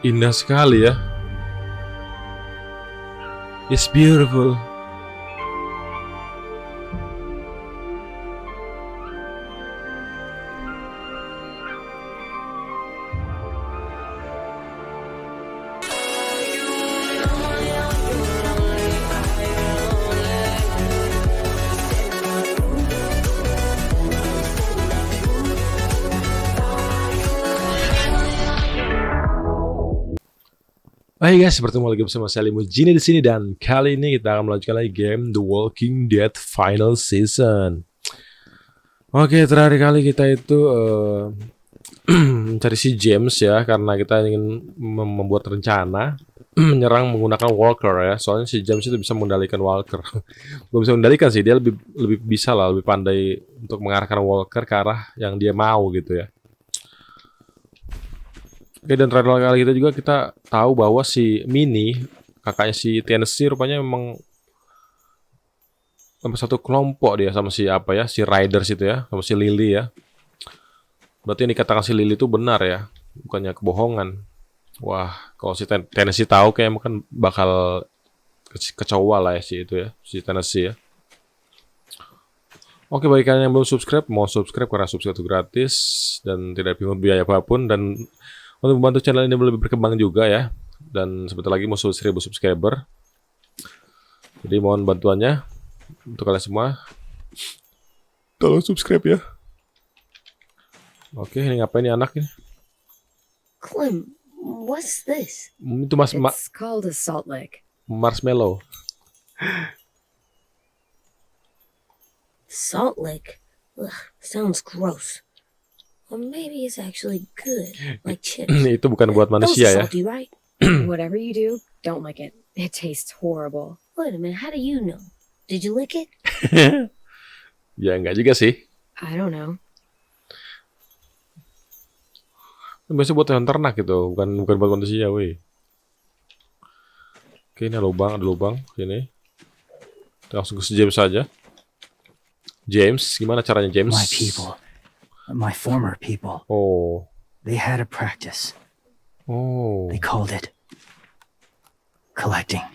Indah sekali ya. It's beautiful. Hai guys, bertemu lagi bersama saya Sebelumnya di sini, dan kali ini kita akan melanjutkan lagi game The Walking Dead Final Season. Oke, terakhir kali kita itu mencari si James ya, karena kita ingin membuat rencana menyerang menggunakan walker ya. Soalnya si James itu bisa mengendalikan walker. Belum bisa mengendalikan sih, dia lebih bisa lah, lebih pandai untuk mengarahkan walker ke arah yang dia mau gitu ya. Oke, dan terakhir kali kita tahu bahwa si Mini, kakaknya si Tennessee, rupanya memang satu kelompok dia sama si si Riders itu ya, sama si Lily ya. Berarti yang dikatakan si Lily itu benar ya, bukannya kebohongan. Wah, kalau si Tennessee tahu kayak kan bakal kecewa lah ya si itu ya, si Tennessee ya. Oke, bagi kalian yang belum subscribe, mau subscribe karena subscribe itu gratis dan tidak dipungut biaya apapun, dan untuk membantu channel ini lebih berkembang juga ya. Dan sebentar lagi mau 1000 subscriber. Jadi mohon bantuannya untuk kalian semua. Tolong subscribe ya. Oke, ini ngapain nih anak ini? Clem, what's this? Itu It's called a salt lick. marshmallow. Salt lick? Ugh, sounds gross. Or maybe it's actually good, like chips. Itu bukan buat manusia ya. Salty, right? Whatever you do, don't lick it. It tastes horrible. Wait a minute, how do you know? Did you lick it? Ya enggak juga sih. I don't know. Biasanya buat hewan ternak gitu, bukan buat manusia, weh. Oke, ini ada lubang sini. Kita langsung ke James saja. James, gimana caranya James? My people. My former people. Oh. They had a practice. Oh. They called it collecting.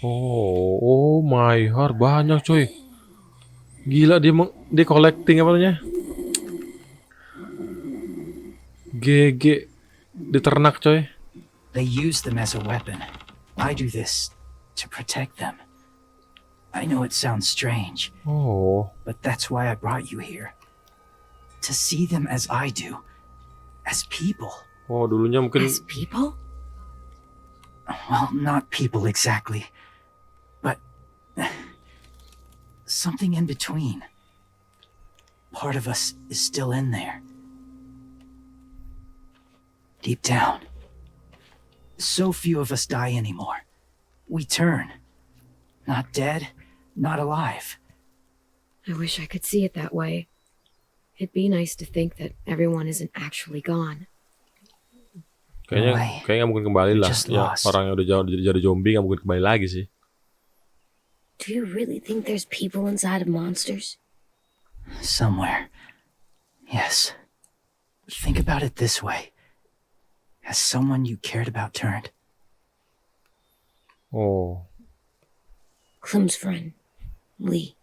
Oh my heart, banyak coy. Gila, dia collecting apa namanya? GG, di ternak coy. They use them as a weapon. I do this to protect them. I know it sounds strange. Oh. But that's why I brought you here. To see them as I do. As people. Oh, dulunya mungkin. As people? Well, not people exactly. But something in between. Part of us is still in there. Deep down. So few of us die anymore. We turn. Not dead, not alive. I wish I could see it that way. It'd be nice to think that everyone isn't actually gone. Kayaknya mungkin kembali lah. Ya, orang yang udah jauh jadi zombie nggak mungkin kembali lagi sih. Do you really think there's people inside of monsters? Somewhere. Yes. Think about it this way. Has someone you cared about turned? Oh. Clem's friend, Lee.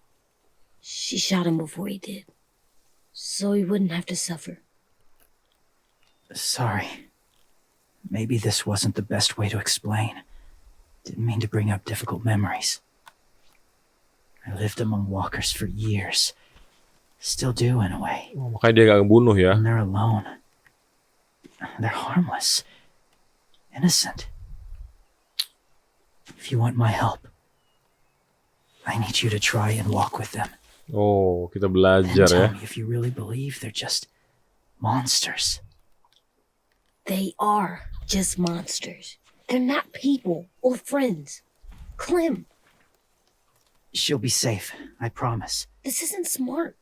She shot him before he did. So he wouldn't have to suffer. Sorry. Maybe this wasn't the best way to explain. Didn't mean to bring up difficult memories. I lived among walkers for years. Still do in a way. Oh, makanya dia gak ngebunuh ya. And they're alone. They're harmless. Innocent. If you want my help, I need you to try and walk with them. Oh, kita belajar Then ya. tell me if you really believe they're just monsters. They are just monsters. They're not people or friends. Clem, She'll be safe, I promise. this isn't smart.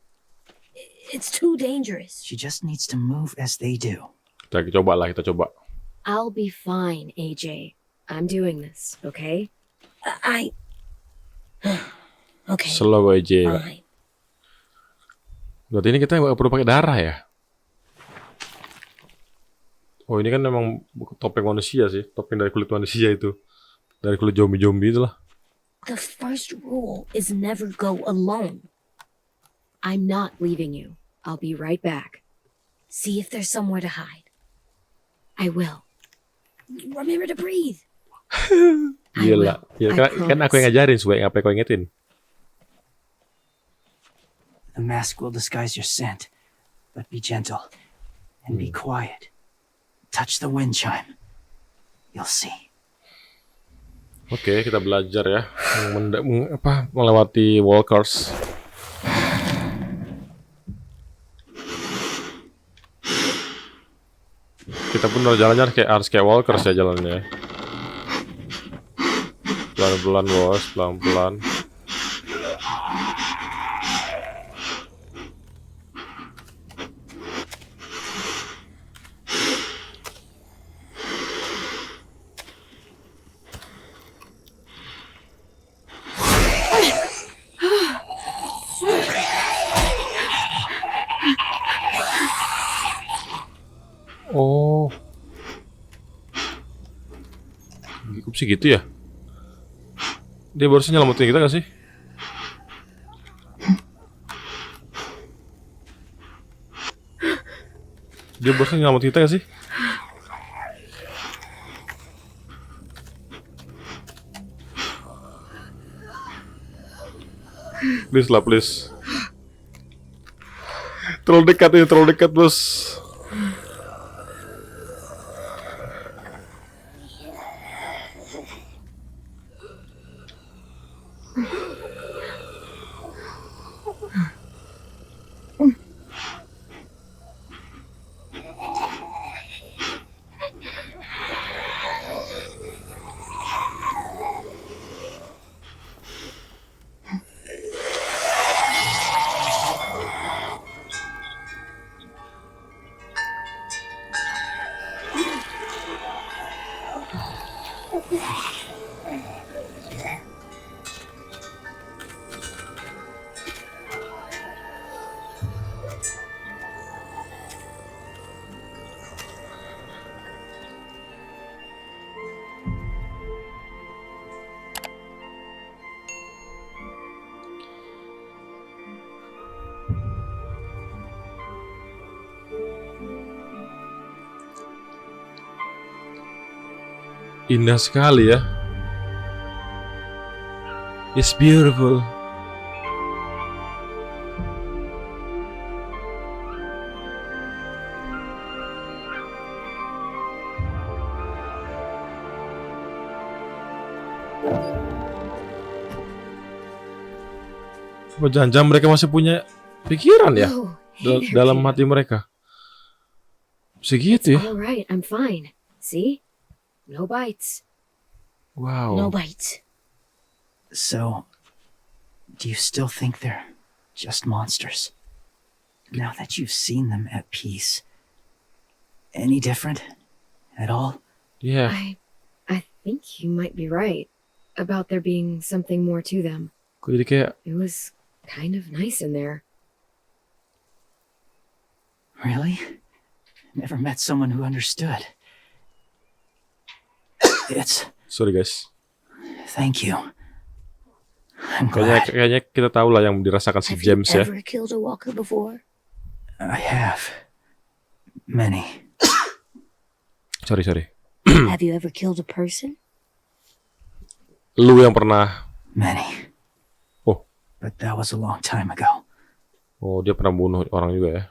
It's too dangerous. She just needs to move as they do. Kita coba. I'll be fine, AJ. I'm doing this, okay? I... Okay, Slow aja. fine. Berarti ini kita nggak perlu pakai darah ya? Oh ini kan memang topeng manusia sih, topeng dari kulit manusia itu, dari kulit zombie-zombie itulah. The first rule is never go alone. I'm not leaving you. I'll be right back. See if there's somewhere to hide. I will. Remember to breathe. Gila, ya, kan aku yang ngajarin supaya ngapain kau ingetin. The mask will disguise your scent, but be gentle and be quiet. Touch the wind chime. You'll see. Oke, kita belajar ya, melewati walkers. Kita pun jalannya harus kayak walkers ya jalannya. Pelan-pelan bos, pelan-pelan. Oh, sih gitu ya? Dia barusan nyelamatin kita gak sih? Dia barusan nyelamatin kita gak sih? Please lah, please. Terlalu dekat ini, terlalu dekat bos. Indah sekali ya. It's beautiful. Apa jangan-jangan mereka masih punya pikiran ya Oh, hey there, dalam kid. hati mereka? Segitu ya? All right, I'm fine. See? No bites. Wow. No bites. So, do you still think they're just monsters? Now that you've seen them at peace, any different at all? Yeah. I think you might be right about there being something more to them. Kok jadi kayak It was kind of nice in there. Really? Never met someone who understood. It's... sorry guys. Thank you. I'm Kayaknya, glad. kayaknya kita tahu lah yang dirasakan si Have James ya. you ever killed a walker before? I have. Many. Sorry. Have you ever killed a person? Lu yang pernah. Many. Oh. But that was a long time ago. Oh, dia pernah bunuh orang juga ya.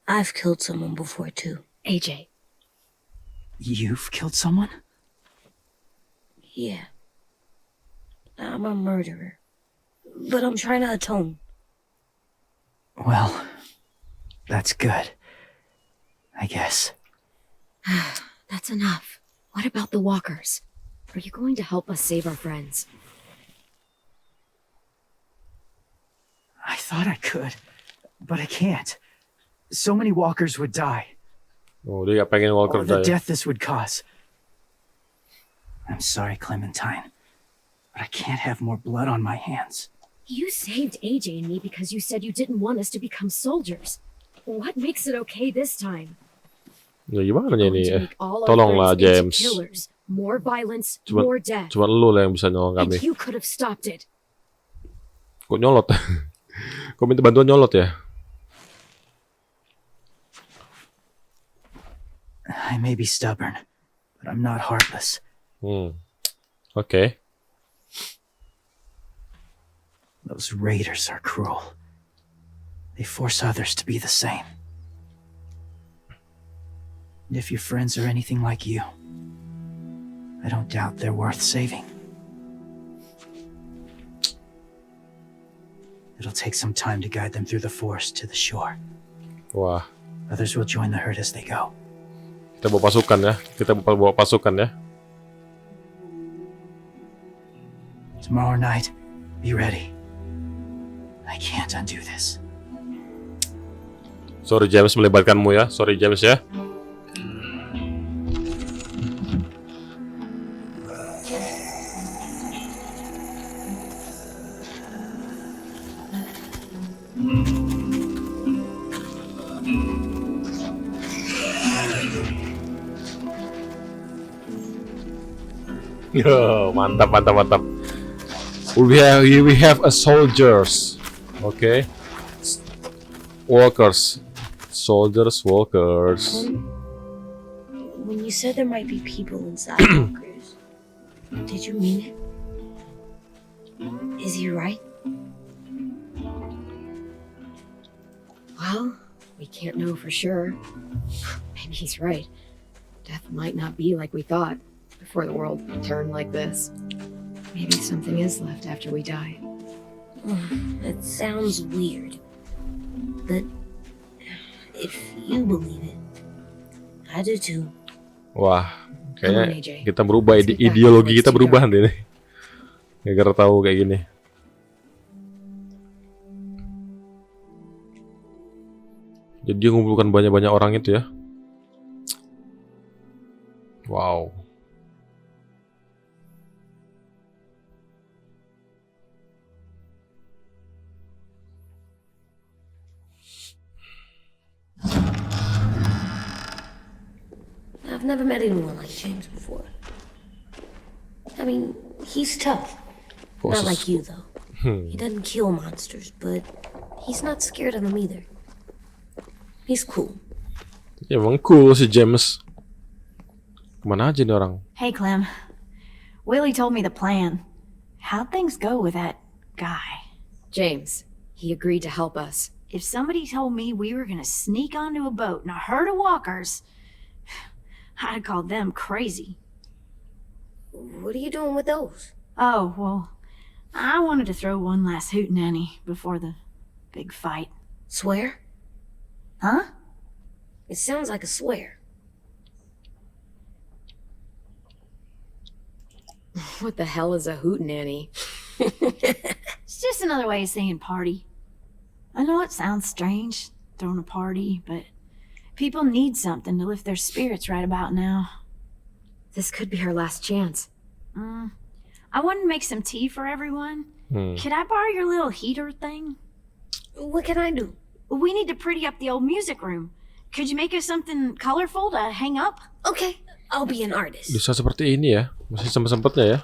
I've killed someone before too. AJ. You've killed someone? Yeah. I'm a murderer. But I'm trying to atone. Well, that's good. I guess. That's enough. What about the walkers? Are you going to help us save our friends? I thought I could, but I can't. So many walkers would die. Oh, dia gak pengen Walker Or the die. death this would cause. I'm sorry, Clementine, but I can't have more blood on my hands. You saved AJ and me because you said you didn't want us to become soldiers. What makes it okay this time? Ya gimana Going ini? to make all our Tolonglah friends into James. killers. More violence, Cuma more death. cuma lu lah yang bisa nolong And kami. you could have stopped it. Kok nyolot? Kok minta bantuan nyolot ya? I may be stubborn, but I'm not heartless. Oke. Those raiders are cruel. They force others to be the same. And if your friends are anything like you, I don't doubt they're worth saving. It'll take some time to guide them through the forest to the shore. Wah, Others will join the herd as they go. kita bawa pasukan ya. Kita bawa pasukan ya. Tomorrow night, be ready. I can't undo this. Sorry James melibatkanmu ya. Sorry James ya. Yo, mantap, mantap, mantap. We have a soldiers, okay? Walkers, soldiers, walkers. When you said there might be people inside walkers, did you mean it? Is he right? Well, we can't know for sure. Maybe he's right. Death might not be like we thought before the world turned like this. Maybe something is left after we die. It sounds weird, but if you believe it, I do too. Wah, kayaknya Come on, AJ. kita berubah, Let's get back ideologi towards kita the berubah dark. nanti nih. Gara-gara tahu kayak gini. Jadi dia ngumpulkan banyak-banyak orang itu ya. Wow. I've never met anyone like James before. I mean, he's tough. Not like you, though. He doesn't kill monsters, but he's not scared of them either. He's cool. Ya emang cool si James. Kemana aja nih orang? Hey, Clem. Willie told me the plan. How'd things go with that guy? James, he agreed to help us. If somebody told me we were gonna sneak onto a boat in a herd of walkers, I'd call them crazy. What are you doing with those? Oh, well, I wanted to throw one last hootenanny before the big fight. Swear? Huh? It sounds like a swear. What the hell is a hootenanny? It's just another way of saying party. I know it sounds strange, throwing a party, but people need something to lift their spirits right about now. This could be our last chance. I wanted to make some tea for everyone. Could I borrow your little heater thing? What can I do? We need to pretty up the old music room. Could you make us something colorful to hang up? Okay, I'll be an artist. Bisa seperti ini ya. Masih sempet-sempetnya ya.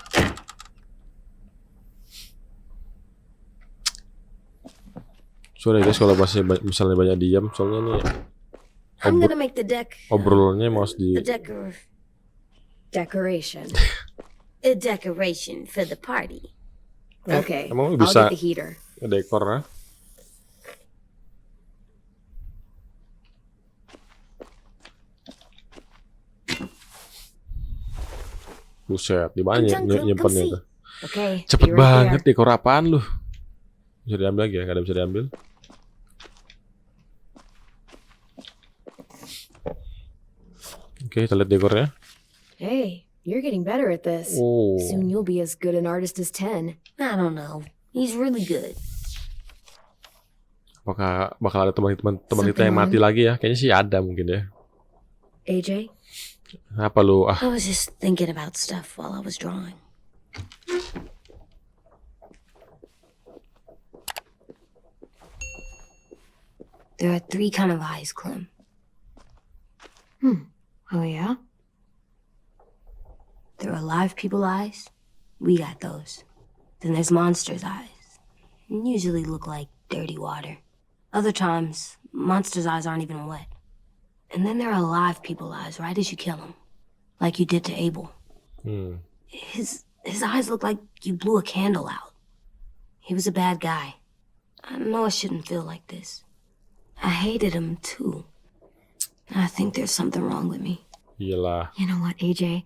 Sorry guys kalau masih misalnya banyak diam, soalnya nih I'm gonna make the deck obrolannya mau di Decoration. a decoration for the party. Okay, emang lu I'll bisa get the heater. ngedekor ya. Buset, di mana nyimpennya tuh? Okay, Cepet be right banget there. dekor apaan lu? Bisa diambil lagi ya? Gak ada bisa diambil. Oke, kita lihat dekornya. Hey, you're getting better at this. Oh, Soon you'll be as good an artist as 10. I don't know. He's really good. apakah bakal ada teman kita yang mati lagi ya? Kayaknya sih ada mungkin ya. AJ? Apa lu? I was just thinking about stuff while I was drawing. There are 3 kind of eyes, Clem. Oh, yeah? There are live people eyes. We got those. Then there's monsters' eyes. Usually look like dirty water. Other times, monsters' eyes aren't even wet. And then there are live people eyes right as you kill them. Like you did to Abel. His eyes look like you blew a candle out. He was a bad guy. I know I shouldn't feel like this. I hated him too. I think there's something wrong with me. Iyalah. You know what, AJ?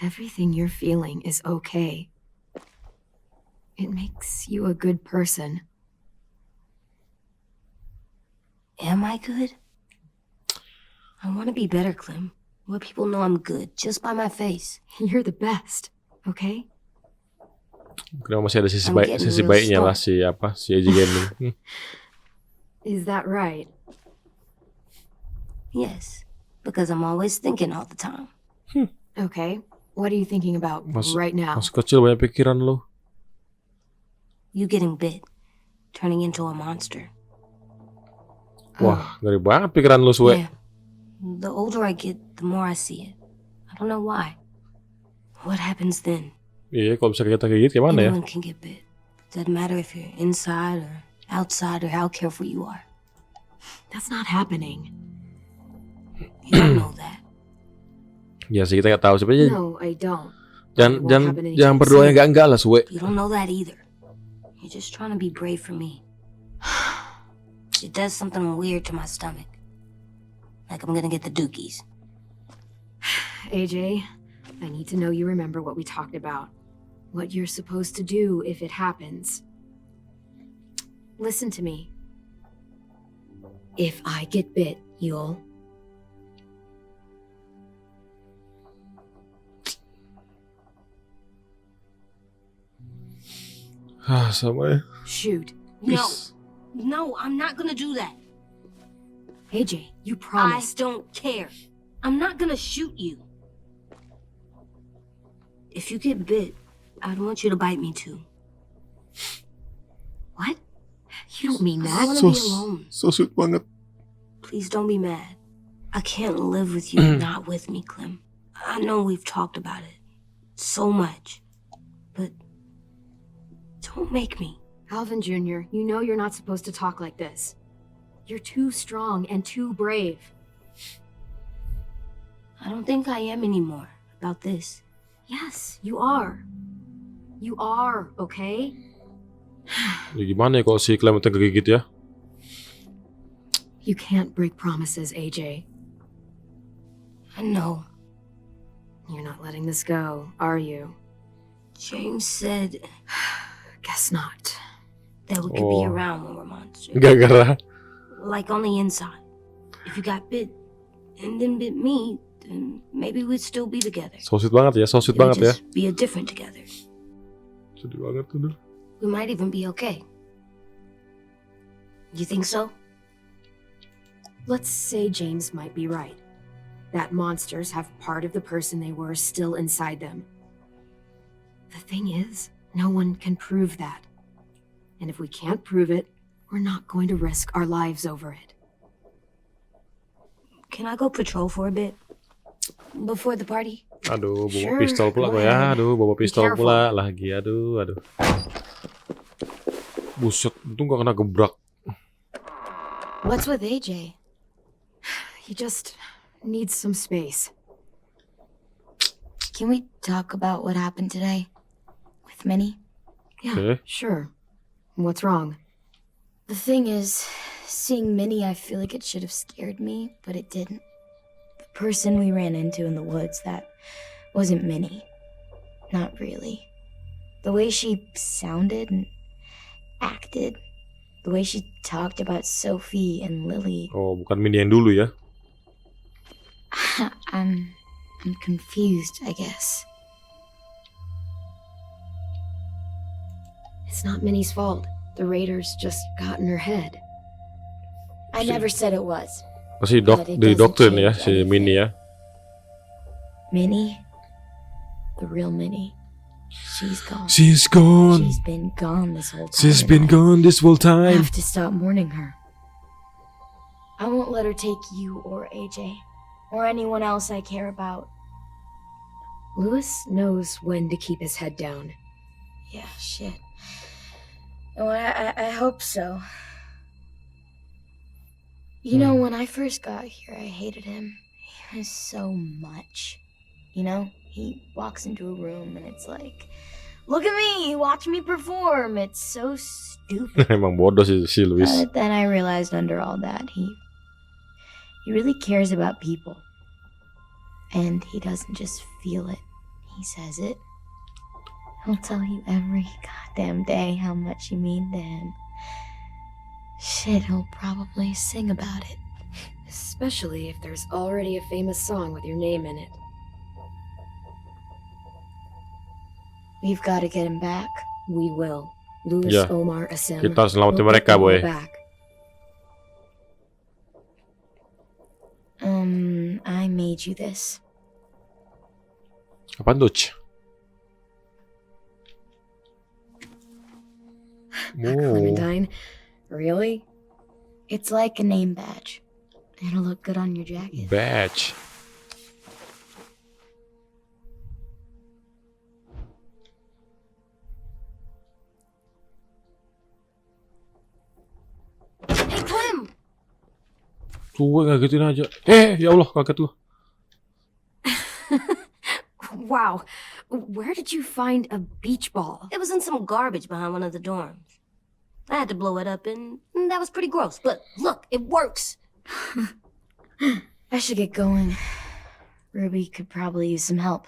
Everything you're feeling is okay. It makes you a good person. Am I good? I want to be better, Clem. Let people know I'm good just by my face. You're the best, okay? Kenapa masih ada I'm getting sisi real baiknya lah strong. si AJ Gaming. Is that right? Yes, because I'm always thinking all the time. Okay. What are you thinking about right now? Masih kecil banyak pikiran lo. You getting bit, turning into a monster. Wah, ngeri banget pikiran lo, Sue. Yeah. The older I get, the more I see it. I don't know why. What happens then? Iya, kalau bisa kita kayak gitu, gimana ya? Anyone can get bit. Doesn't matter if you're inside or outside or how careful you are. That's not happening. You don't know that. Ya sih, kita nggak tahu sebenarnya. No, I don't. Jangan berdoa yang enggak lah, Sue. You don't know that either. You're just trying to be brave for me. It does something weird to my stomach. Like I'm gonna get the dookies. AJ, I need to know you remember what we talked about. What you're supposed to do if it happens. Listen to me. If I get bit, you'll... Sama ya. shoot. No, I'm not gonna do that. AJ, you I promised. don't care. I'm not gonna shoot you. If you get bit, I'd want you to bite me too. What? You don't mean I that. wanna be alone. So sweet banget. Please don't be mad. I can't live with you not with me, Clem. I know we've talked about it so much, but don't make me. Alvin Jr., you know you're not supposed to talk like this. You're too strong and too brave. I don't think I am anymore about this. Yes, you are. You are, okay? Ya gimana ya kalau si Clement kegigit ya? You can't break promises, AJ. I know. You're not letting this go, are you? James said Guess not. that we could be around when we're monsters. Gara-gara. Like on the inside. If you got bit and then bit me, then maybe we'd still be together. So sweet banget ya, so sweet It would banget ya. just be a different together. Sedih banget tuh. We might even be okay. You think so? Let's say James might be right. That monsters have part of the person they were still inside them. The thing is, no one can prove that. And if we can't prove it, we're not going to risk our lives over it. Can I go patrol for a bit? Before the party? Aduh, bawa Sure, pistol pula go gue ya. ahead. Aduh, bawa pistol careful. pula lagi. Aduh. Buset, untung gak kena gebrak. What's with AJ? He just needs some space. Can we talk about what happened today? With Minnie? Yeah, Okay. sure. What's wrong? The thing is, seeing Minnie, I feel like it should have scared me, but it didn't. The person we ran into in the woods, that wasn't Minnie. Not really. The way she sounded and acted, the way she talked about Sophie and Lily, Oh, bukan Mini yang dulu ya. I'm confused, I guess. It's not Minnie's fault. The raiders just got in her head. I never said it was. Pasti But it di doesn't doktrin ya change si anything. Mini ya. Minnie? The real Minnie. She's gone. She's gone. She's been gone this whole time. She's and been I gone this whole time. have to stop mourning her. Don't let her take you or AJ or anyone else I care about. Louis knows when to keep his head down. Yeah, shit. Oh, I hope so. You know, when I first got here, I hated him. He was so much. You know, he walks into a room and it's like, look at me, watch me perform. It's so stupid. Emang bodoh si Luis. But then I realized under all that, he really cares about people. And he doesn't just feel it, he says it. He'll tell you every goddamn day how much you mean to him. Shit, he'll probably sing about it. Especially if there's already a famous song with your name in it. We've got to get him back. We will. Louis, Ya, Omar, Assem. kita harus selamatin we'll mereka, get them all boy. back. I made you this. Apaan tuh? Oh, Clementine? Really? It's like a name badge. It'll look good on your jacket. badge. Hey, Clem! Gue ngagetin aja. Ya Allah, kaget lu. Wow. Where did you find a beach ball? It was in some garbage behind one of the dorms. I had to blow it up, and that was pretty gross. But look, it works. I should get going. Ruby could probably use some help.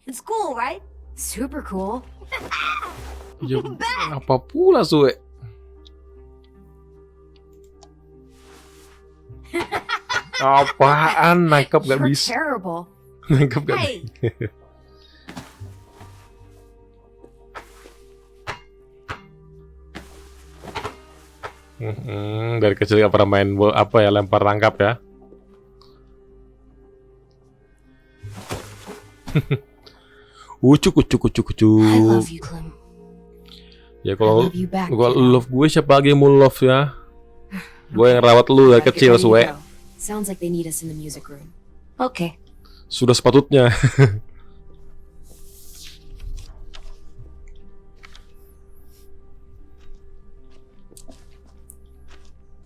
It's cool, right? Super cool. Ya, apa pula suwe? Apaan? Nangkep gak You're bisa. terrible. Nangkep gak Hey. bisa. Dari kecil gak pernah main apa ya, lempar tangkap ya. Ucuk. I love you, Clem. Ya I kalau love you back, gua kiddo. love gue, siapa lagi yang mau love ya? Gue yang rawat lu dari Gotta get kecil, ready to suwe. go. Sounds like they need us in the music room. Okay. Sudah sepatutnya.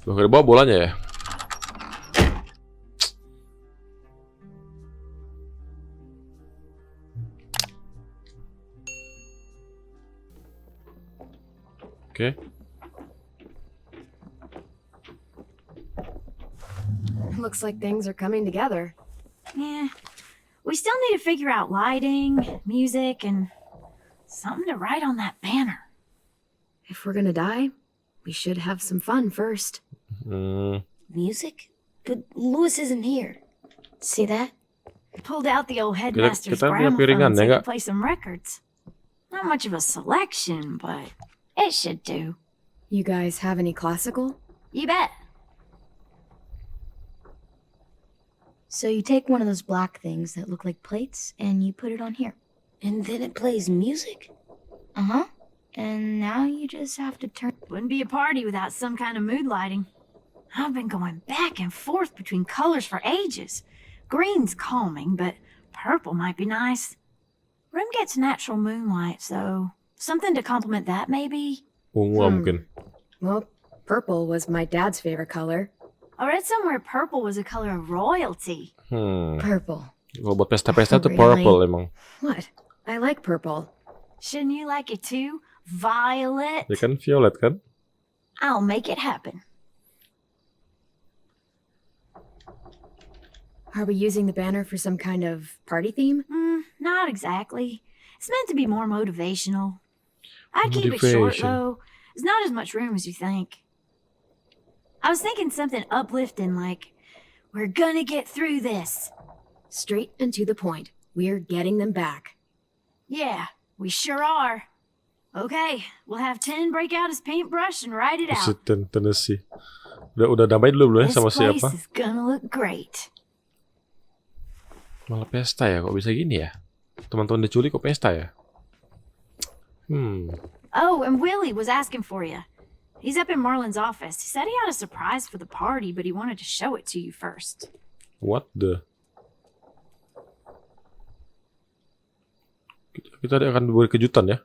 Loh, gak dibawa bolanya ya? Oke. Looks like things are coming together. Yeah. We still need to figure out lighting, music, and something to write on that banner. If we're gonna die, we should have some fun first. Music? But Louis isn't here. See that? Pulled out the old headmaster's kita punya piringan, gramophone ya so we nggak? could play some records. Not much of a selection, but it should do. You guys have any classical? You bet. So you take one of those black things that look like plates and you put it on here. And then it plays music? Uh-huh. And now you just have to turn... Wouldn't be a party without some kind of mood lighting. I've been going back and forth between colors for ages. Green's calming, but purple might be nice. Room gets natural moonlight, so something to complement that, maybe? Ungu mungkin. Well, purple was my dad's favorite color. I read somewhere purple was a color of royalty. Purple. Kalau buat pesta-pesta tuh Really? purple emang. What? I like purple. Shouldn't you like it too? Violet? Ya kan violet kan? I'll make it happen. Are we using the banner for some kind of party theme? Not exactly. It's meant to be more motivational. I'd keep it short, Motivation. though. There's not as much room as you think. I was thinking something uplifting like, we're gonna get through this. Straight and to the point. We're getting them back. Yeah, we sure are. Okay, we'll have 10 break out his paintbrush and write it out. Presiden Tennessee. Udah damai dulu belum ya This sama place siapa? is gonna look great. Malah pesta ya, kok bisa gini ya? Teman-teman diculik kok pesta ya? Oh, and Willie was asking for you. He's up in Marlon's office. He said he had a surprise for the party, but he wanted to show it to you first. What the? Kita akan diberi kejutan ya.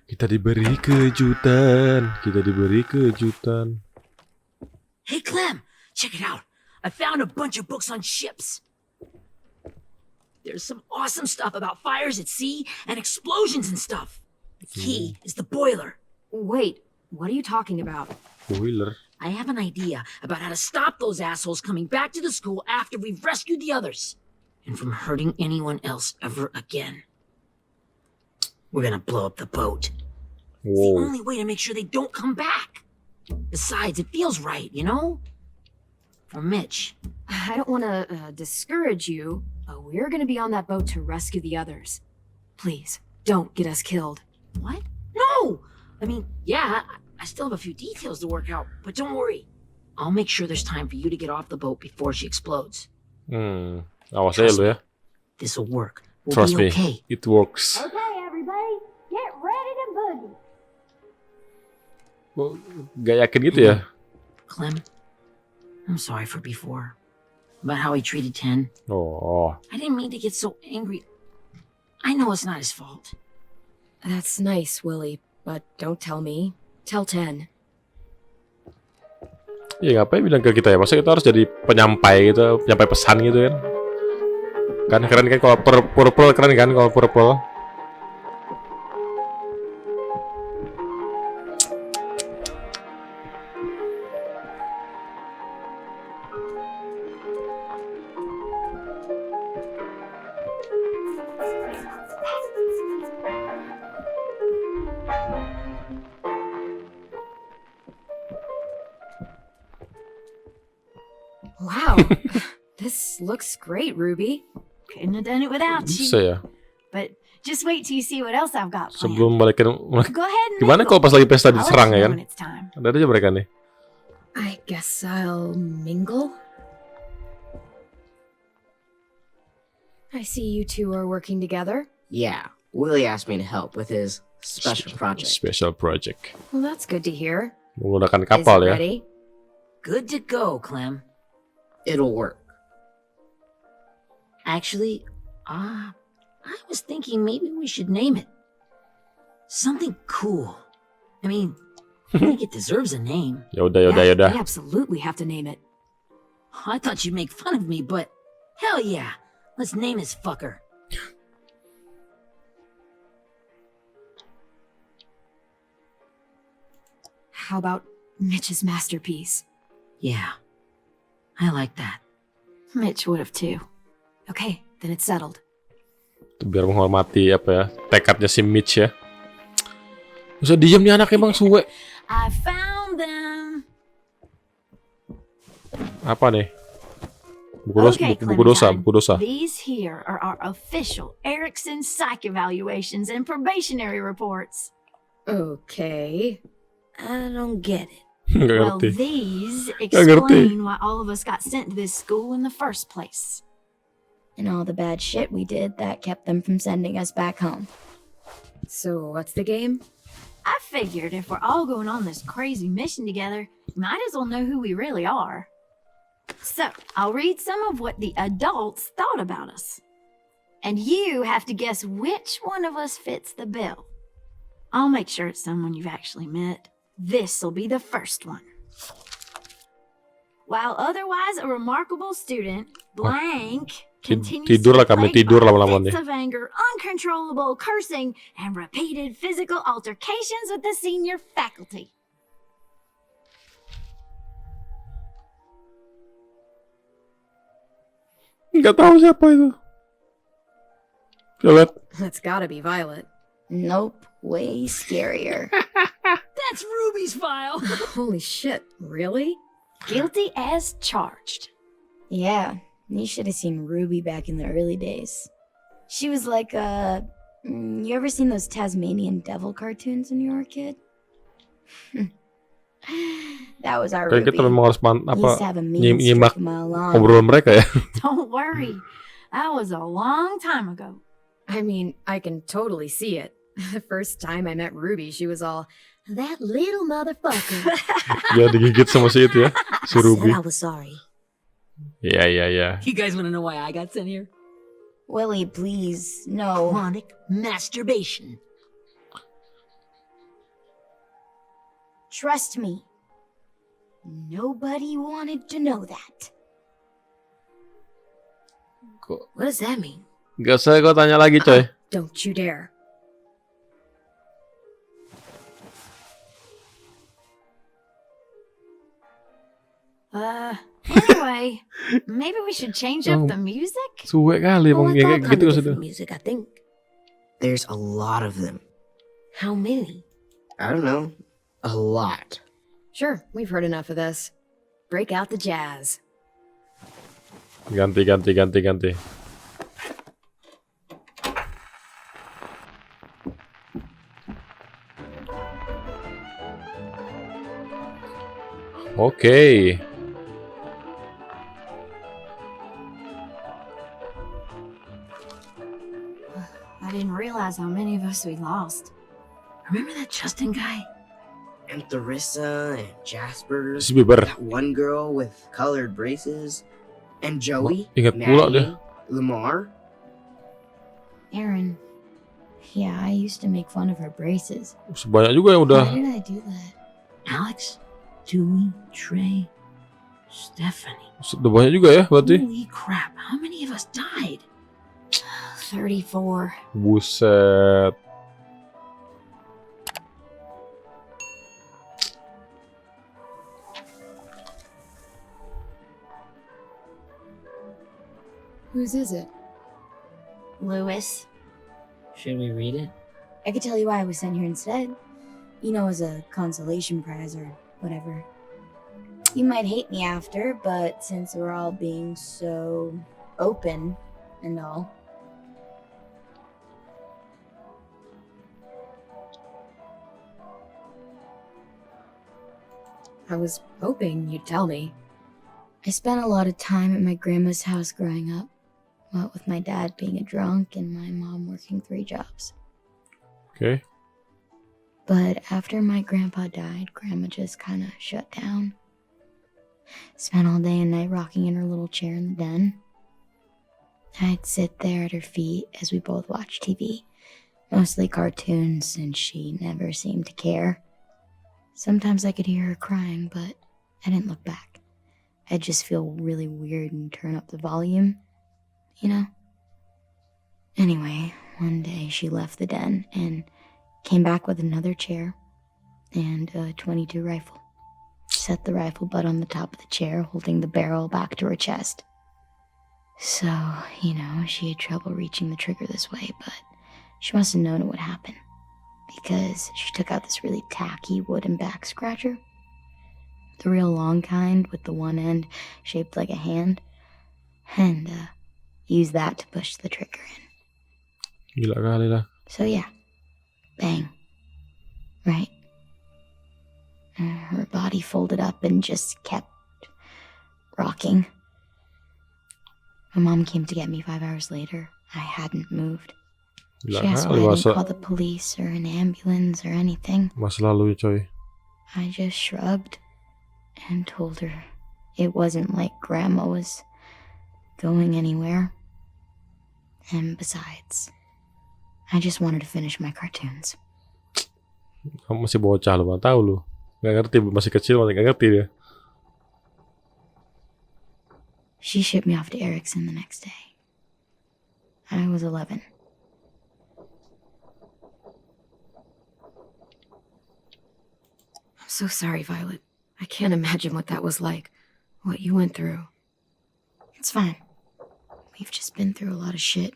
Kita diberi kejutan. Hey, Clem, check it out. I found a bunch of books on ships. There's some awesome stuff about fires at sea and explosions and stuff. The key is the boiler. Wait, what are you talking about? Boiler. I have an idea about how to stop those assholes coming back to the school after we've rescued the others. And from hurting anyone else ever again. We're gonna blow up the boat. It's the Wow. only way to make sure they don't come back. Besides, it feels right, you know? For Mitch. I don't want to discourage you, but we're going to be on that boat to rescue the others. Please, don't get us killed. What? No! I mean, yeah, I still have a few details to work out, but don't worry. I'll make sure there's time for you to get off the boat before she explodes. Awas aja lu ya. This'll work. We'll Trust be me, okay. it works. Okay, everybody, get ready to boogie. Kok gak yakin gitu ya? Clem, I'm sorry for before. About how he treated Ten. Oh, I didn't mean to get so angry. I know it's not his fault. That's nice, Willie, but don't tell me. Tell 10. iya ngapain bilang ke kita ya? Masa kita harus jadi penyampai gitu, penyampai pesan gitu kan? Kan keren kan kalau purple keren kan kalau purple. Wow, this looks great, Ruby. Couldn't have done it without Bisa you. ya. But just wait till you see what else I've got planned. Sebelum balikin, Go ahead and gimana mingle. kalau pas lagi pesta I'll let diserang you ya know kan? when it's time. Ada aja mereka nih. I guess I'll mingle. I see you two are working together. Yeah, Willie asked me to help with his special project. Special project. Well, that's good to hear. Menggunakan Is kapal it ya. ready? Good to go, Clem. It'll work. Actually, I was thinking maybe we should name it. Something cool. I mean, I think it deserves a name. Yaudah. We absolutely have to name it. I thought you'd make fun of me, but hell yeah. Let's name this fucker. How about Mitch's masterpiece? Yeah, I like that. Mitch would have too. Okay, then it's settled. Itu biar menghormati apa ya, tekadnya si Mitch ya. Bisa diem nih anak emang suwe. I found them. Apa nih? Okay, Buku dosa. Clementine. These here are our official Erickson psych evaluations and probationary reports. Okay. I don't get it. Gak Well, ngerti. these Gak ngerti. explain why all of us got sent to this school in the first place. And all the bad shit we did that kept them from sending us back home. So, what's the game? I figured if we're all going on this crazy mission together, you might as well know who we really are. So, I'll read some of what the adults thought about us. And you have to guess which one of us fits the bill. I'll make sure it's someone you've actually met. This'll be the first one. While otherwise a remarkable student, blank continues Tidur to lah kami, be tidur plagued by lama-lama fits nih. of anger, uncontrollable cursing, and repeated physical altercations with the senior faculty. Gak tahu siapa itu. Violet. That's gotta be Violet. Nope, way scarier. That's Ruby's file. Holy shit, really? Guilty as charged. Yeah, you should have seen Ruby back in the early days. She was like you ever seen those Tasmanian devil cartoons when you were a kid? That was our Kayak Ruby. kita memang harus He used to have a mean nyimak streak a mile long. obrolan mereka ya. Don't worry. That was a long time ago. I mean, I can totally see it. The first time I met Ruby, she was all, that little motherfucker. Dia digigit sama si itu ya, si I Ruby. said I was sorry. Iya. You guys want to know why I got sent here? Willie, please, no. Chronic masturbation. Trust me. Nobody wanted to know that. What does that mean? Gak usah kau tanya lagi, coy. Don't you dare. Anyway, maybe we should change up the music? Suwe kali Oh, emang it's all kayak kind gitu of sudah. different music, I think. There's a lot of them. How many? I don't know. A lot. Sure, we've heard enough of this. Break out the jazz. Ganti. Oke. I didn't realize how many of us we lost. Remember that Justin guy? And Theresa and Jasper. Si Bieber. That one girl with colored braces. And Joey. Ingat pula dia. Lamar. Aaron. Yeah, I used to make fun of her braces. Sebanyak juga yang udah. Why did I do that? Alex, Dewey, Trey, Stephanie. Sudah banyak juga ya berarti. Holy crap, how many of us died? 34. Buset. Whose is it? Lewis. Should we read it? I could tell you why I was sent here instead. You know, as a consolation prize or whatever. You might hate me after, but since we're all being so open and all. I was hoping you'd tell me. I spent a lot of time at my grandma's house growing up. What with my dad being a drunk and my mom working 3 jobs. Oke. But after my grandpa died, grandma just kind of shut down. Spent all day and night rocking in her little chair in the den. I'd sit there at her feet as we both watched TV. Mostly cartoons, since she never seemed to care. Sometimes I could hear her crying, but I didn't look back. I'd just feel really weird and turn up the volume, you know? Anyway, one day she left the den and came back with another chair and a .22 rifle. Set the rifle butt on the top of the chair, holding the barrel back to her chest. So, you know, she had trouble reaching the trigger this way, but she must have known it would happen. Because she took out this really tacky wooden back scratcher. The real long kind with the one end shaped like a hand. And used that to push the trigger in. Gila kali lah. So yeah, bang. Right? Her body folded up and just kept rocking. My mom came to get me 5 hours later. I hadn't moved. Gila She asked kali why I didn't masa, call the police or an ambulance or anything. masa lalu ya coy. I just shrugged and told her it wasn't like Grandma was going anywhere. And besides, I just wanted to finish my cartoons. Kamu masih bocah lu, mana tahu lu. Gak ngerti, masih kecil masih gak ngerti dia. She shipped me off to Erickson the next day. I was 11. I'm so sorry, Violet. I can't imagine what that was like. What you went through. It's fine. We've just been through a lot of shit.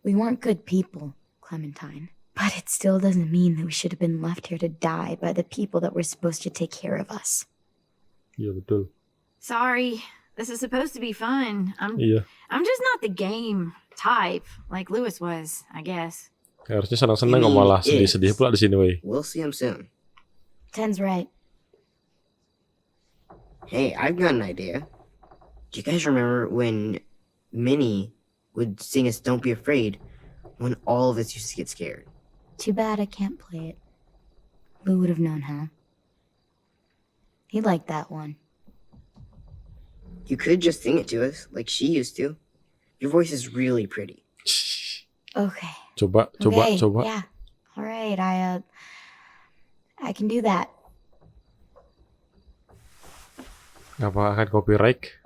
We weren't good people, Clementine. But it still doesn't mean that we should have been left here to die by the people that were supposed to take care of us. Iya betul. Sorry, this is supposed to be fun. Iya. I'm just not the game type like Lewis was, I guess. Harusnya senang-senang kok malah sedih-sedih pula di sini, wey. We'll see him soon. Ten's right. Hey, I've got an idea. Do you guys remember when Minnie would sing us Don't Be Afraid when all of us used to get scared? Too bad I can't play it. Lou would have known how. He liked that one. You could just sing it to us, like she used to. Your voice is really pretty. Okay. Coba. Yeah. All right. I can do that. Apa akan copyright?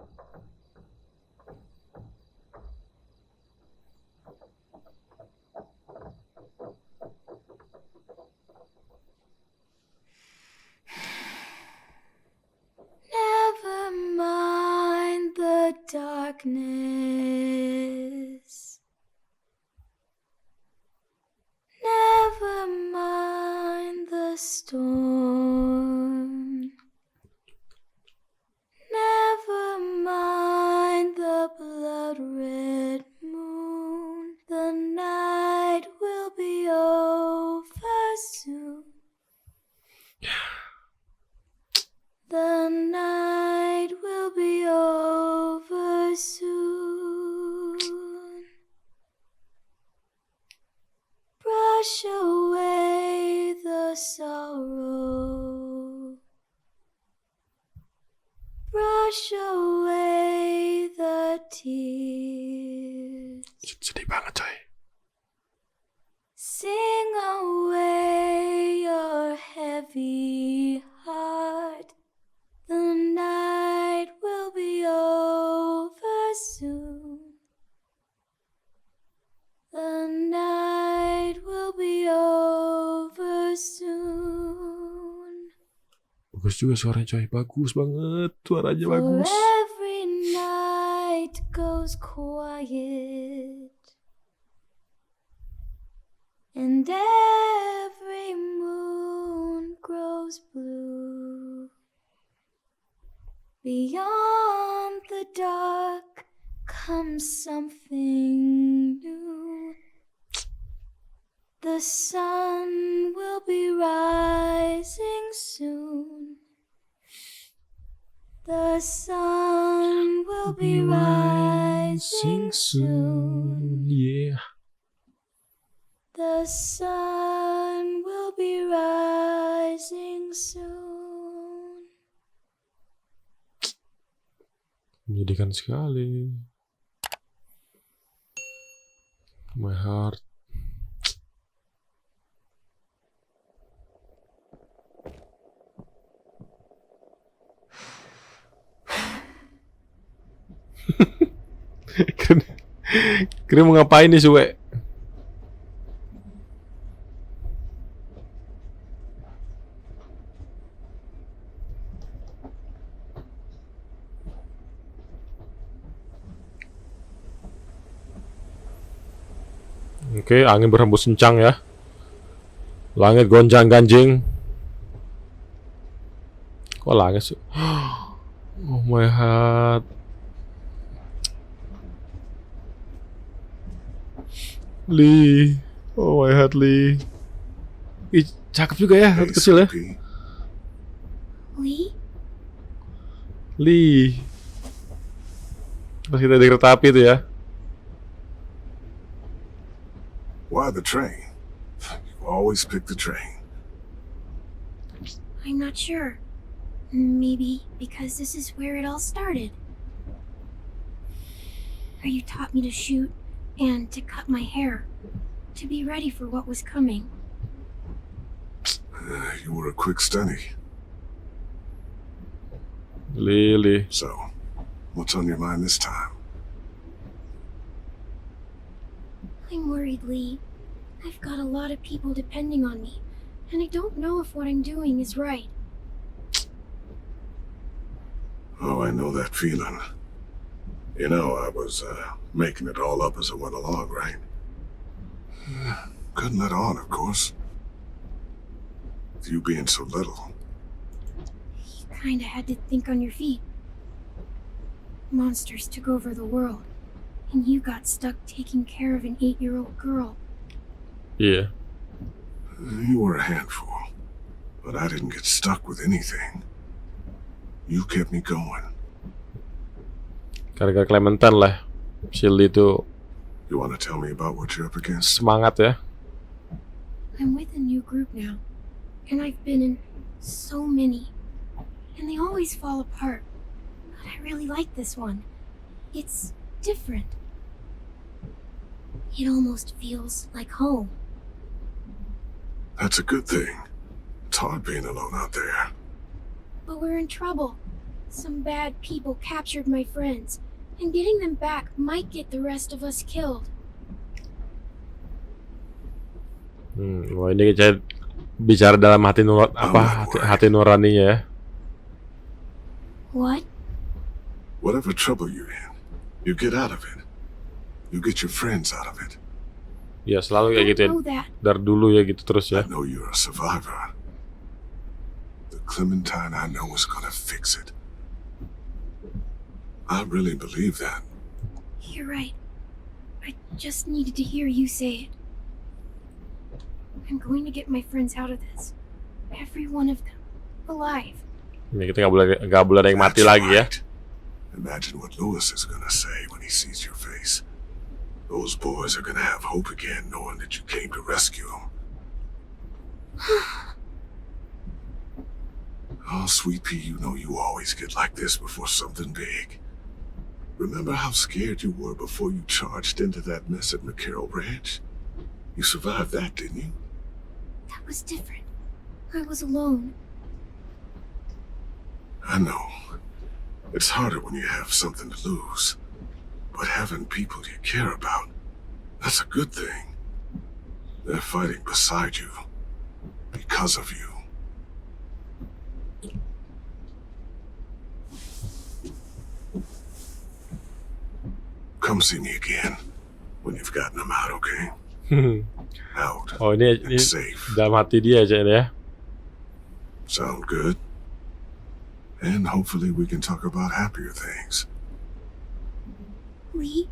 Never mind the darkness. Never mind the storm. Never mind the blood-red moon. The night will be over soon. The night will be over soon. Brush away the sorrow. Brush away the tears. Sedih banget coy. Sing away your heavy heart. The night will be over soon. The night will be over soon. Bagus juga suaranya coy, bagus banget, suaranya For bagus. every night goes quiet, and every moon grows blue. Beyond the dark comes something new. The sun will be rising soon. The sun will be rising soon. Yeah. The sun will be rising soon. Menyedihkan sekali. My heart. Kira mau ngapain nih Suwe? Oke, angin berhembus kencang ya. Langit gonjang-ganjing. Kok langit sih? Oh my heart. Lee. Oh my heart Lee. Ih, cakep juga ya, Hey, kecil ya. Sophie. Lee? Lee. Pas kita di kereta api itu ya. Why the train? You always pick the train. I'm not sure. Maybe because this is where it all started. Where you taught me to shoot and to cut my hair, to be ready for what was coming. You were a quick study. Lee. So, what's on your mind this time? I'm worried, Lee. I've got a lot of people depending on me, and I don't know if what I'm doing is right. Oh, I know that feeling. You know, I was making it all up as I went along, right? Couldn't let on, of course. With you being so little. You kinda had to think on your feet. Monsters took over the world, and you got stuck taking care of an 8-year-old girl. Iya. You were a handful, but I didn't get stuck with anything. You kept me going. Gara-gara Clementine lah. Si Lee itu You want to tell me about what you're up against? semangat ya. I'm with a new group now, and I've been in so many, and they always fall apart. But I really like this one. It's different. It almost feels like home. That's a good thing. It's hard being alone out there. But we're in trouble. Some bad people captured my friends, and getting them back might get the rest of us killed. Wah ini kayak bicara dalam hati hati nuraninya ya. What? Whatever trouble you're in, you get out of it. You get your friends out of it. Ya selalu kayak gitu ya. Dari dulu ya gitu terus ya. I know you're a survivor. The Clementine I know is gonna fix it. I really believe that. You're right. I just needed to hear you say it. I'm going to get my friends out of this. Every one of them. Alive. Ini kita nggak boleh ada yang mati That's lagi ya. right. Imagine what Lewis is gonna say when he sees your face. Those boys are gonna have hope again, knowing that you came to rescue them. Oh, sweet pea, you know you always get like this before something big. Remember how scared you were before you charged into that mess at McCarroll Ranch? You survived that, didn't you? That was different. I was alone. I know. It's harder when you have something to lose. But having people you care about, that's a good thing. They're fighting beside you. Because of you. Come see me again when you've gotten them out, okay? Out. Oh ini and safe. dalam hati dia aja ini ya. Sound good? And hopefully we can talk about happier things. Lee,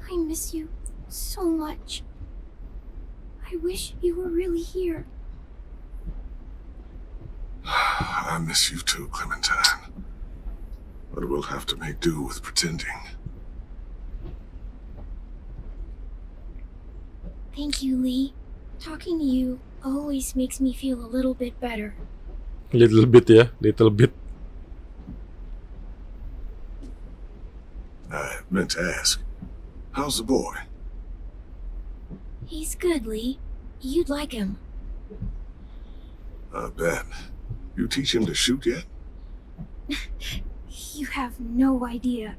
I miss you so much. I wish you were really here. I miss you too, Clementine. But we'll have to make do with pretending. Thank you, Lee. Talking to you always makes me feel a little bit better. Little bit ya, little bit. I meant to ask, how's the boy? He's good, Lee. You'd like him. I bet. You teach him to shoot yet? You have no idea.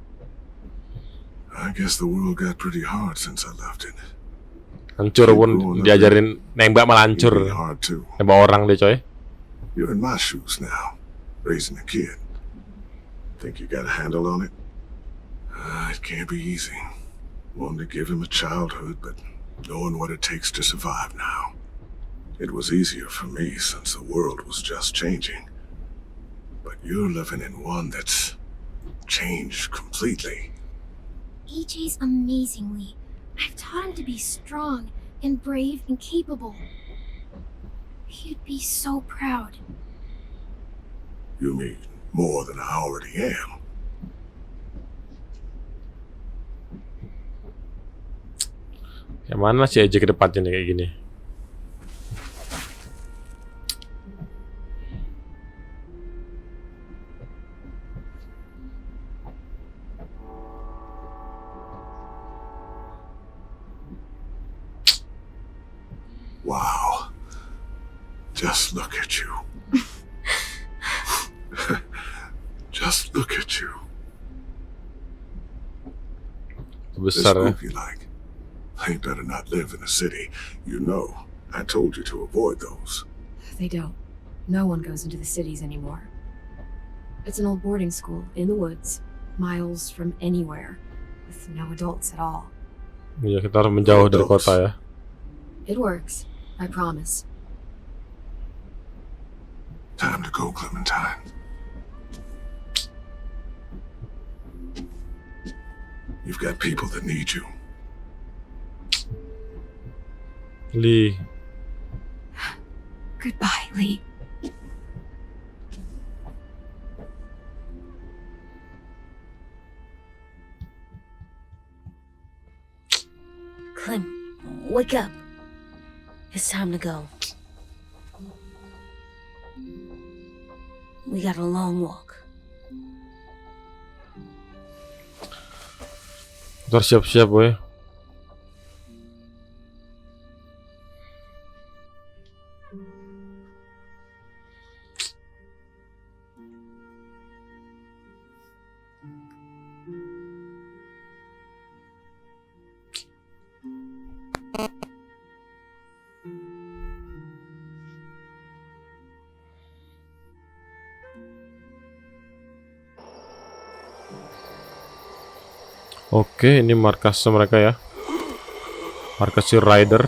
I guess the world got pretty hard since I left it. Hancur pun diajarin nembak malah hancur. It'd be hard too. Nembak orang deh coy. You're in my shoes now, raising a kid. Think you got a handle on it? It can't be easy. Wanted to give him a childhood, but knowing what it takes to survive now. It was easier for me since the world was just changing. But you're living in one that's changed completely. AJ's amazingly. I've taught him to be strong and brave and capable. He'd be so proud. You mean more than I already am? Yang mana sih aja ke depannya nih kayak gini? Wow. Just look at you. Just look at you. This Besar ya. group you like. They better not live in a city. You know, I told you to avoid those. They don't. No one goes into the cities anymore. It's an old boarding school in the woods, miles from anywhere, with no adults at all. Iya, kita harus menjauh dari kota ya. It works, I promise. Time to go, Clementine. You've got people that need you. Lee, Goodbye, Lee. Clem, wake up. It's time to go. We got a long walk. Ntar siap-siap boy. Oke, ini markasnya mereka ya. Markas si Rider.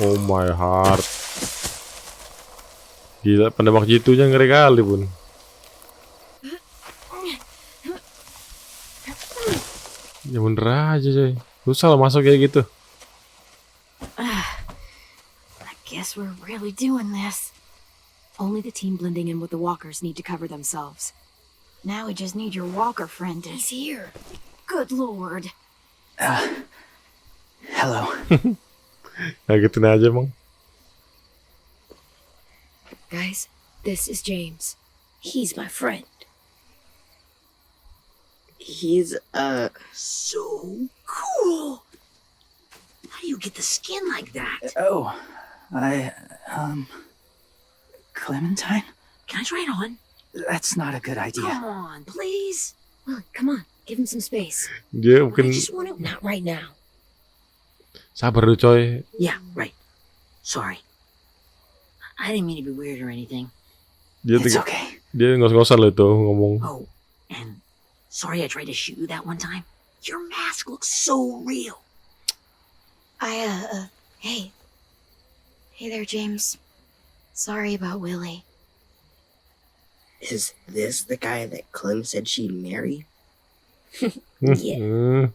Oh my heart. Gila, penembak jitunya ngeri kali pun. Ya bener aja coy. Susah lah masuk kayak gitu. Guess we're really doing this. Only the team blending in with the walkers need to cover themselves. Now we just need your walker friend to... He's here. Good lord. Hello. Ngagetin aja emang. Guys, this is James. He's my friend. He's, So cool. How do you get the skin like that? Oh, Clementine? Can I try it on? That's not a good idea. Come on, please. Willie, come on. Give him some space. Dia I mungkin just want to... Not right now. sabar dulu coy. Yeah, right. Sorry. I didn't mean to be weird or anything. Dia It's okay. dia ngos-ngosan loh itu ngomong. Oh, and sorry I tried to shoot you that one time. Your mask looks so real. Hey. Hey there, James. Sorry about Willie. is this the guy that Clem said she'd marry? Yeah.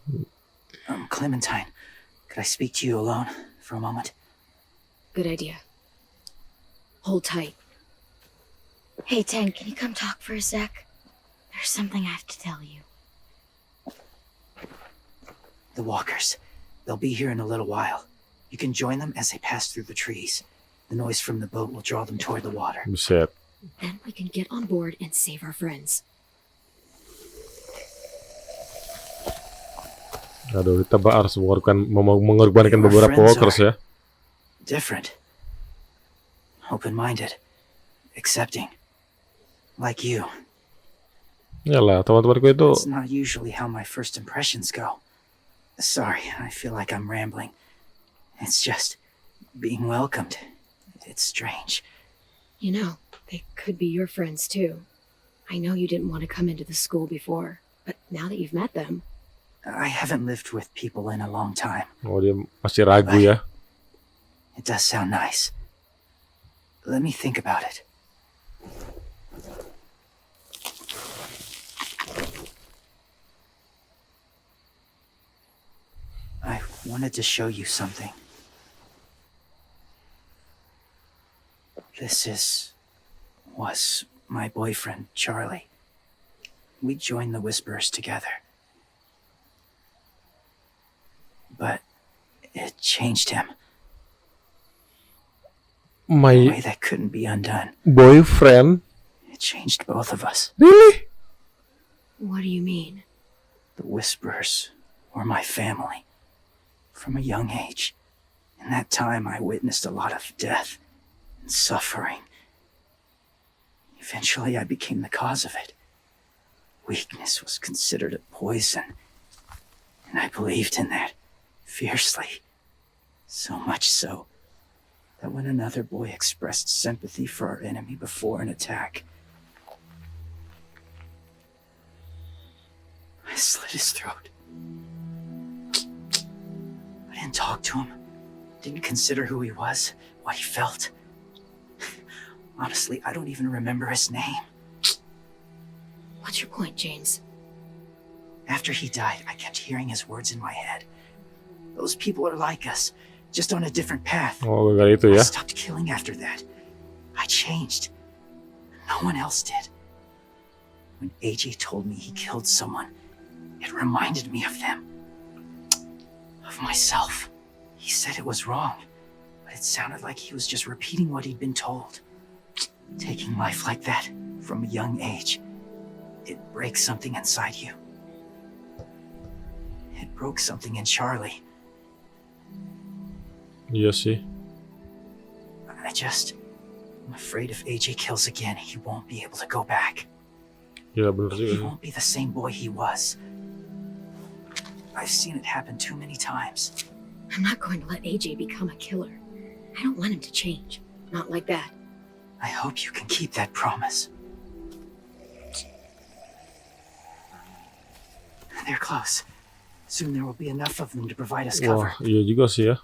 Clementine, could I speak to you alone for a moment? Good idea. Hold tight. Hey, Ten, can you come talk for a sec? There's something I have to tell you. The walkers. They'll be here in a little while. You can join them as they pass through the trees. The noise from the boat will draw them toward the water. Buset. Then we can get on board and save our friends. Aduh, kita harus mengorbankan Your beberapa friends walkers ya. Different. Open-minded. Accepting. Like you. Yalah, teman-temanku itu It's not usually how my first impressions go. Sorry, I feel like I'm rambling. It's just being welcomed. It's strange. You know, they could be your friends too. I know you didn't want to come into the school before, but now that you've met them, I haven't lived with people in a long time. oh dia masih ragu ya. It does sound nice. Let me think about it. I wanted to show you something. This was my boyfriend, Charlie. We joined the Whisperers together. But it changed him. In a way My that couldn't be undone. boyfriend? It changed both of us. Really? what do you mean? The Whisperers were my family. From a young age. In that time, I witnessed a lot of death and suffering. Eventually, I became the cause of it. Weakness was considered a poison. And I believed in that fiercely. So much so that when another boy expressed sympathy for our enemy before an attack, I slit his throat. I didn't talk to him. Didn't consider who he was, what he felt. Honestly, I don't even remember his name. What's your point, James? After he died, I kept hearing his words in my head. Those people are like us, just on a different path. Oh, gara itu I ya. stopped killing after that. I changed. No one else did. When AJ told me he killed someone, it reminded me of them. Of myself. He said it was wrong, but it sounded like he was just repeating what he'd been told. Taking life like that from a young age, it breaks something inside you. It broke something in Charlie. Iya sih. I'm afraid if AJ kills again, he won't be able to go back. Iya bener He juga. won't be the same boy he was. I've seen it happen too many times. I'm not going to let AJ become a killer. I don't want him to change. Not like that. I hope you can keep that promise. They're close. Soon there will be enough of them to provide us cover. Wah, iya juga sih ya.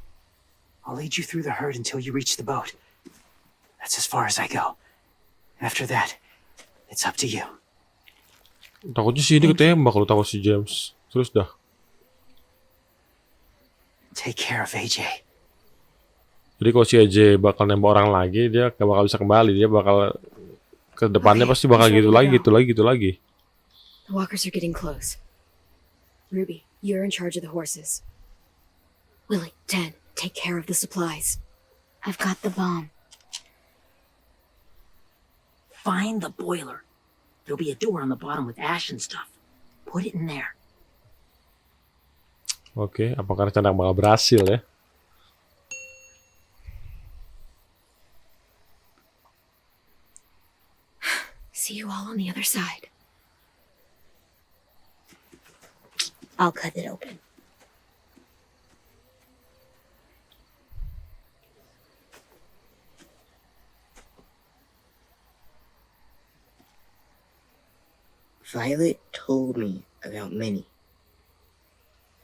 I'll lead you through the herd until you reach the boat. That's as far as I go. After that, it's up to you. Takutnya sih ini ketembak kalau takut si James. Terus dah. Take care of AJ. Jadi kalau si AJ bakal nembak orang lagi, dia gak bakal bisa kembali. Dia bakal ke depannya pasti bakal gitu lagi. The walkers are getting close. Ruby, you're in charge of the horses. Willie, Dan, take care of the supplies. I've got the bomb. Find the boiler. There'll be a door on the bottom with ash and stuff. Put it in there. Oke, apakah rencana bakal berhasil ya? See you all on the other side. I'll cut it open. Violet told me about Minnie.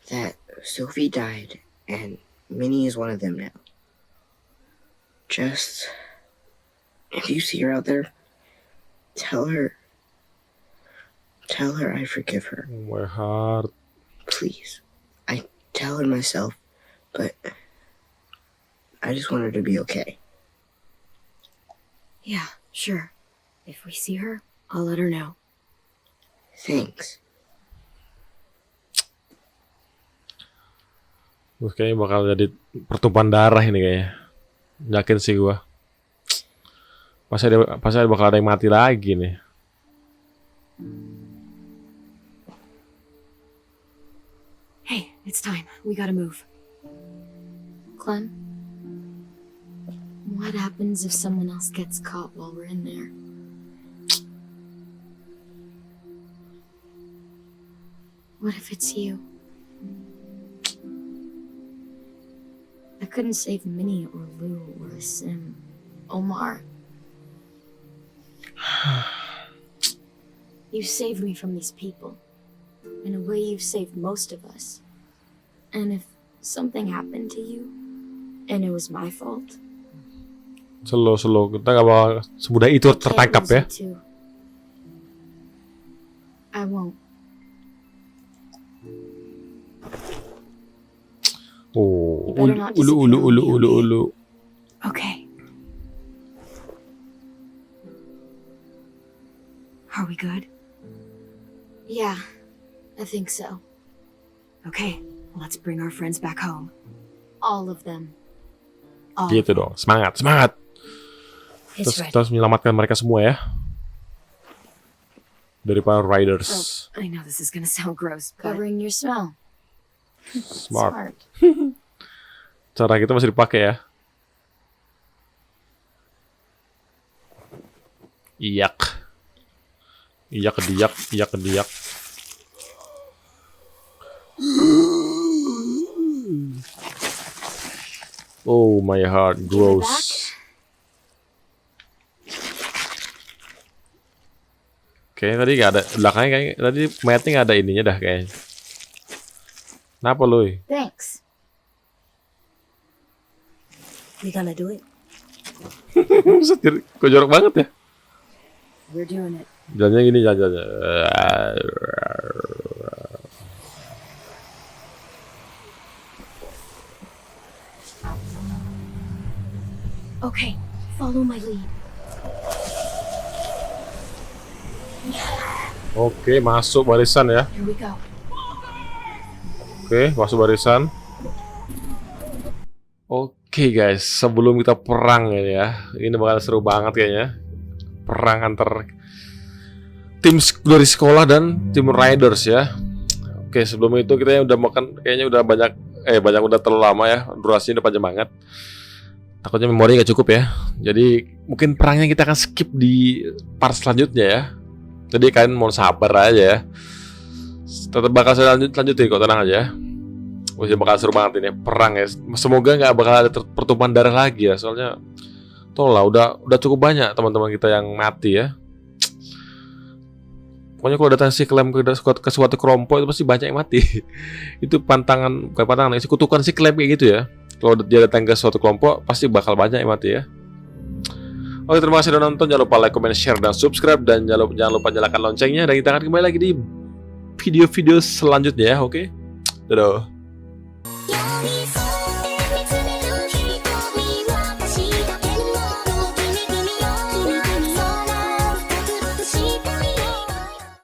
That Sophie died, and Minnie is one of them now. Just, if you see her out there, tell her I forgive her. My heart. Please. I tell her myself, but I just want her to be okay. Yeah, sure. If we see her, I'll let her know. Thanks. Kayaknya bakal jadi pertumpahan darah ini kayaknya. Yakin sih gua. Pasti bakal ada yang mati lagi nih. Hey, it's time. We gotta move. Clem, what happens if someone else gets caught while we're in there? What if it's you? I couldn't save Minnie or Lou or Sim, Omar. You saved me from these people. In a way, you've saved most of us. And if something happened to you, and it was my fault, Slow. Kita gak bakal semudah itu I can't tertangkap lose ya. you too. I won't. Oh, You better not disappear on me, ulu. Okay. Are we good? Yeah, I think so. Okay, let's bring our friends back home. All of them. All Gitu dong, semangat. It's Terus ready. kita harus menyelamatkan mereka semua ya. Dari para riders. I know this is gonna sound gross, but Covering your smell. Smart. Cara kita masih dipakai ya. Iyak kediak. Oh, my heart grows. Kayaknya tadi nggak ada belakangnya, kayaknya tadi mayatnya nggak ada ininya dah kayaknya. Kenapa lu? Thanks. We gonna do it? Setir, kok jorok banget ya? we're doing it. Jalannya gini, jalan. Okay, follow my lead. Oke, masuk barisan ya. Here we go. Oke, masuk barisan. Oke guys, sebelum kita perang ini ya, ini bakal seru banget kayaknya. Perang antar tim dari sekolah dan tim riders ya. Oke, sebelum itu kita udah makan, kayaknya udah banyak, udah terlalu lama ya, durasinya udah panjang banget. Takutnya memori gak cukup ya. Jadi mungkin perangnya kita akan skip di part selanjutnya ya. Jadi kalian mau sabar aja ya. Tetap bakal saya lanjutin kok, tenang aja. Masih bakal seru banget ini perang ya. Semoga nggak bakal ada pertumpahan darah lagi ya. Soalnya tolong lah, udah cukup banyak teman-teman kita yang mati ya. Pokoknya kalau datang si klaim ke suatu kelompok itu pasti banyak yang mati. Itu bukan pantangan, itu kutukan si klaim kayak gitu ya. Kalau dia datang ke suatu kelompok pasti bakal banyak yang mati ya. Oke, terima kasih sudah nonton. Jangan lupa like, comment, share, dan subscribe. Dan jangan lupa nyalakan loncengnya. Dan kita akan kembali lagi di video-video selanjutnya ya. Oke, dadah.